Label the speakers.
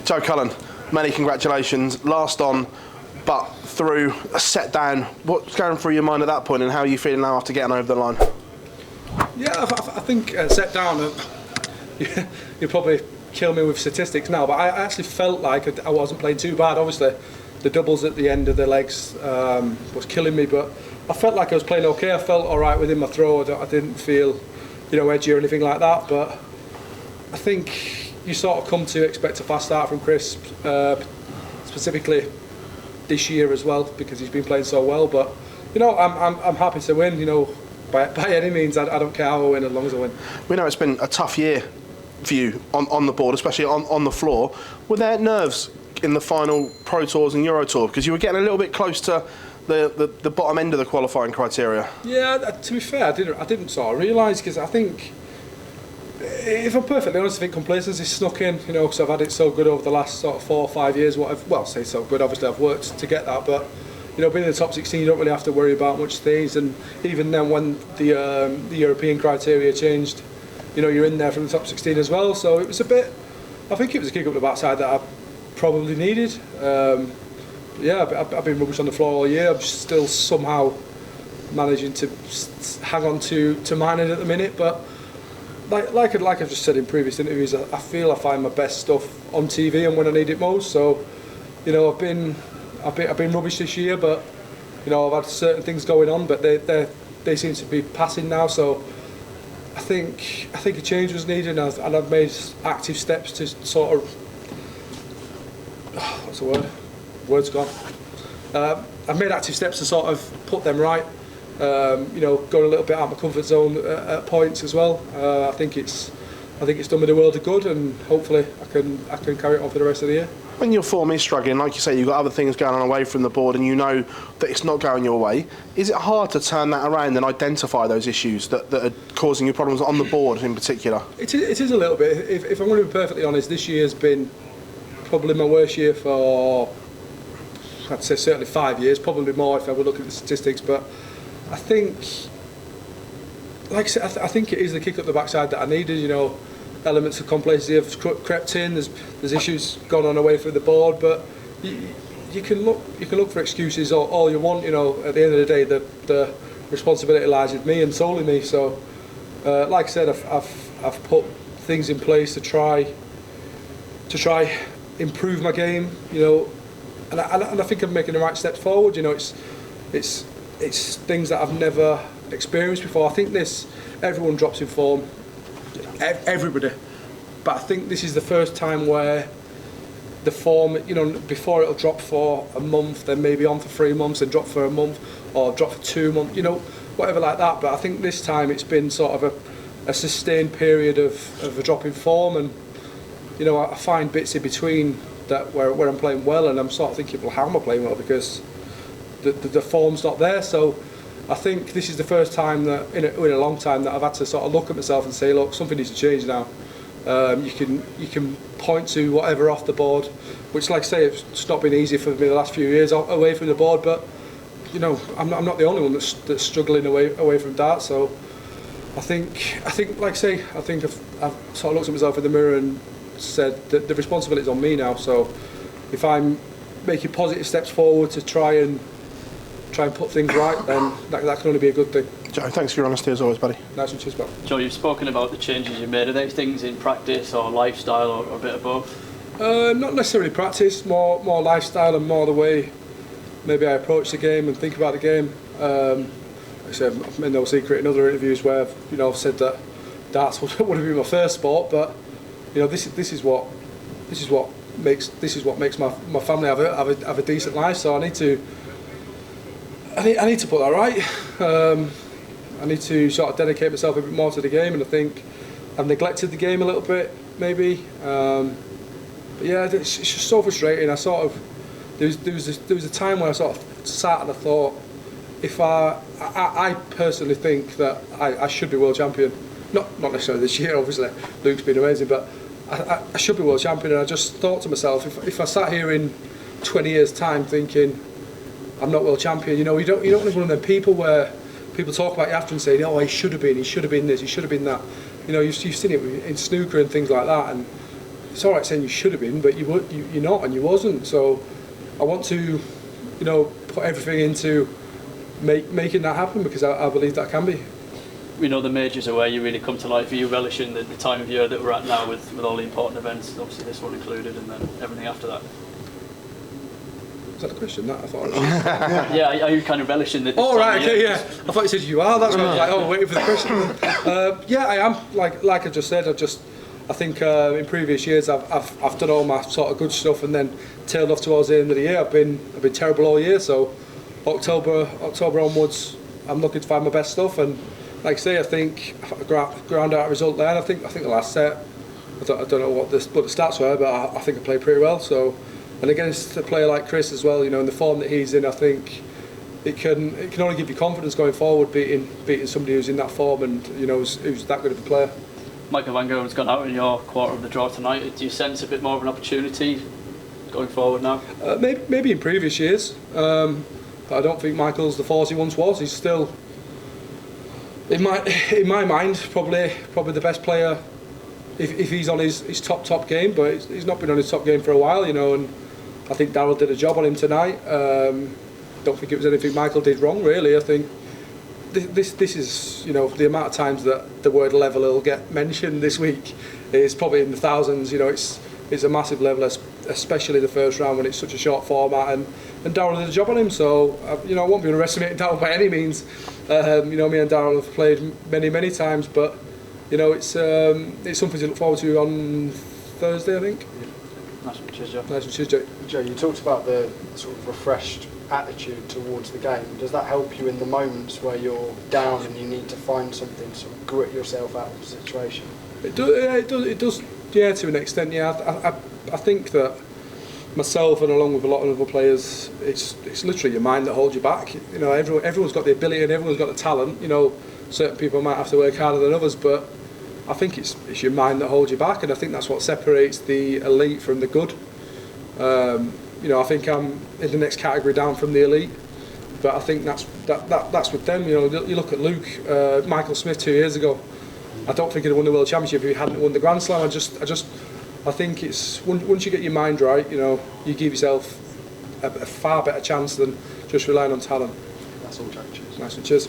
Speaker 1: Joe Cullen, many congratulations. Last on, but through a set down. What's going through your mind at that point, and how are you feeling now after getting over the line?
Speaker 2: Yeah, I think set down, you'd probably kill me with statistics now, but I actually felt like I wasn't playing too bad. Obviously, the doubles at the end of the legs was killing me, but I felt like I was playing okay. I felt all right within my throw. I didn't feel, edgy or anything like that, but I think you sort of come to expect a fast start from Chris, specifically this year as well, because he's been playing so well. But I'm happy to win. By any means, I don't care how I win as long as I win.
Speaker 1: We know it's been a tough year for you on the board, especially on the floor. Were there nerves in the final Pro Tours and Euro Tour, because you were getting a little bit close to the bottom end of the qualifying criteria?
Speaker 2: Yeah, to be fair, I didn't sort of realise, because I think, if I'm perfectly honest, I think complacency snuck in, because I've had it so good over the last sort of 4 or 5 years. Say so good, obviously I've worked to get that, but being in the top 16, you don't really have to worry about much things. And even then, when the European criteria changed, you're in there from the top 16 as well. So it was I think it was a kick up the backside that I probably needed. I've been rubbish on the floor all year. I'm still somehow managing to hang on to mine at the minute, but like I've just said in previous interviews, I feel I find my best stuff on TV and when I need it most. So, I've been rubbish this year, but I've had certain things going on, but they seem to be passing now. So I think a change was needed, and I've made active steps to sort of what's the word? Word's gone. I've made active steps to sort of put them right. Going a little bit out of my comfort zone at points as well. I think it's done me the world of good, and hopefully I can carry it on for the rest of the year.
Speaker 1: When your form is struggling, like you say, you've got other things going on away from the board, and you know that it's not going your way. Is it hard to turn that around and identify those issues that are causing you problems on the board in particular? It
Speaker 2: is a little bit. If I'm going to be perfectly honest, this year's been probably my worst year for, I'd say certainly 5 years, probably more if I would look at the statistics. But I think, like I said, I think it is the kick up the backside that I needed. Elements of complacency have crept in. There's issues gone on away from the board, but you can look for excuses all you want. At the end of the day, the responsibility lies with me and solely me. So, like I said, I've put things in place to try improve my game. And I think I'm making the right steps forward. It's things that I've never experienced before. I think everyone drops in form. Everybody, but I think this is the first time where the form, before it'll drop for a month, then maybe on for 3 months, then drop for a month, or drop for 2 months, whatever like that. But I think this time it's been sort of a sustained period of a drop in form, and I find bits in between that where I'm playing well, and I'm sort of thinking, well, how am I playing well, because the form's not there. So I think this is the first time that in a long time that I've had to sort of look at myself and say, look, something needs to change now. You can point to whatever off the board, which, like I say, it's not been easy for me the last few years away from the board. But I'm not the only one that's struggling away from darts. So I think, like I say, I think I've sort of looked at myself in the mirror and said that the responsibility is on me now. So if I'm making positive steps forward to try and put things right, then that can only be a good thing.
Speaker 1: Joe, thanks for your honesty as always, buddy.
Speaker 2: Nice one, cheers, pal.
Speaker 3: Joe, you've spoken about the changes you've made. Are they things in practice or lifestyle or a bit of both?
Speaker 2: Not necessarily practice, more lifestyle and more the way maybe I approach the game and think about the game. Like I said, I've made no secret in other interviews where I've said that darts would have been my first sport, but this is what makes my family have a decent life. So I need to put that right. I need to sort of dedicate myself a bit more to the game, and I think I've neglected the game a little bit, maybe. But yeah, it's just so frustrating. I sort of there was a time when I sort of sat and I thought, if I personally think that I should be world champion. Not necessarily this year, obviously. Luke's been amazing, but I should be world champion. And I just thought to myself, if I sat here in 20 years' time thinking I'm not world champion, you don't want to be one of them people where people talk about you after and say, oh, he should have been this, he should have been that. You've seen it in snooker and things like that, and it's all right saying you should have been, but you're not, and you wasn't. So I want to, put everything into making that happen, because I believe that can be.
Speaker 3: We know the majors are where you really come to life. Are you relishing the time of year that we're at now with all the important events, obviously this one included, and then everything after that?
Speaker 2: Is that a question? That I thought.
Speaker 3: Yeah, are you kind of relishing the?
Speaker 2: Oh right, okay, yeah. I thought you said you are. That's why I was like, oh, waiting for the question. Yeah, I am. Like I just said, I think in previous years I've done all my sort of good stuff and then tailed off towards the end of the year. I've been terrible all year. So October onwards, I'm looking to find my best stuff. And like I say, I think I ground out a result there. And I think the last set, I don't know what the stats were, but I think I played pretty well. So, and against a player like Chris as well, in the form that he's in, I think it can only give you confidence going forward, beating somebody who's in that form and who's that good of a player.
Speaker 3: Michael Van Gerwen's gone out in your quarter of the draw tonight. Do you sense a bit more of an opportunity going forward now?
Speaker 2: Maybe in previous years, but I don't think Michael's the force he once was. He's still, in my mind, probably the best player if he's on his top game. But he's not been on his top game for a while, and I think Darryl did a job on him tonight. Don't think it was anything Michael did wrong, really. I think this is, the amount of times that the word level will get mentioned this week is probably in the thousands. It's a massive level, especially the first round when it's such a short format, and Darryl did a job on him. So I won't be underestimating Darryl by any means. Me and Darryl have played many times, but it's something to look forward to on Thursday, I think.
Speaker 3: Nice one, cheers, Joe.
Speaker 2: Nice one, cheers, Joe.
Speaker 4: Joe, you talked about the sort of refreshed attitude towards the game. Does that help you in the moments where you're down and you need to find something to sort of grit yourself out of the situation? It
Speaker 2: does, yeah, to an extent, yeah. I think that myself and along with a lot of other players, it's literally your mind that holds you back. Everyone's got the ability and everyone's got the talent. Certain people might have to work harder than others, but I think it's your mind that holds you back, and I think that's what separates the elite from the good. I think I'm in the next category down from the elite, but I think that's with them. You look at Luke, Michael Smith 2 years ago. I don't think he'd have won the World Championship if he hadn't won the Grand Slam. I think it's once you get your mind right, you give yourself a far better chance than just relying on talent.
Speaker 4: That's all, Jack. Cheers.
Speaker 2: Nice one, cheers.